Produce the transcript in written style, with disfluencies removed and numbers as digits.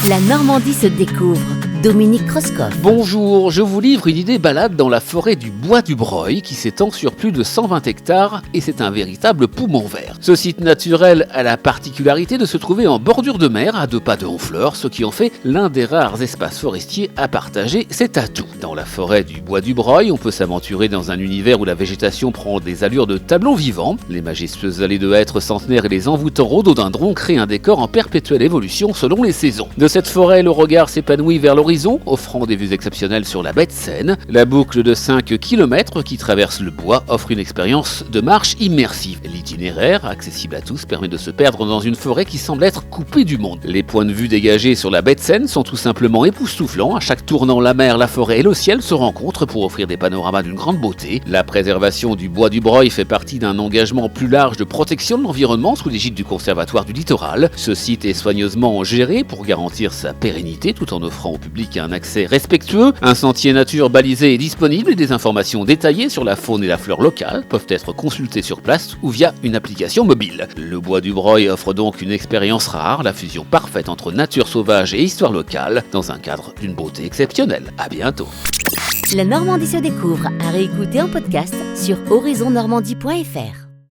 La Normandie se découvre. Dominique Kreuskopf. Bonjour, je vous livre une idée balade dans la forêt du Bois du Breuil qui s'étend sur plus de 120 hectares et c'est un véritable poumon vert. Ce site naturel a la particularité de se trouver en bordure de mer à 2 pas de Honfleur, ce qui en fait l'un des rares espaces forestiers à partager cet atout. Dans la forêt du Bois du Breuil, on peut s'aventurer dans un univers où la végétation prend des allures de tableau vivant. Les majestueuses allées de hêtres centenaires et les envoûtants rhododendrons créent un décor en perpétuelle évolution selon les saisons. De cette forêt, le regard s'épanouit vers l'horizon, offrant des vues exceptionnelles sur la baie de Seine. La boucle de 5 km qui traverse le bois offre une expérience de marche immersive. L'itinéraire, accessible à tous, permet de se perdre dans une forêt qui semble être coupée du monde. Les points de vue dégagés sur la baie de Seine sont tout simplement époustouflants. À chaque tournant, la mer, la forêt et le ciel se rencontrent pour offrir des panoramas d'une grande beauté. La préservation du Bois du Breuil fait partie d'un engagement plus large de protection de l'environnement sous l'égide du Conservatoire du Littoral. Ce site est soigneusement géré pour garantir sa pérennité tout en offrant au public un accès respectueux. Un sentier nature balisé est disponible et des informations détaillées sur la faune et la flore locale peuvent être consultées sur place ou via une application mobile. Le Bois du Breuil offre donc une expérience rare, la fusion parfaite entre nature sauvage et histoire locale dans un cadre d'une beauté exceptionnelle. À bientôt. La Normandie se découvre à réécouter en podcast sur horizonnormandie.fr.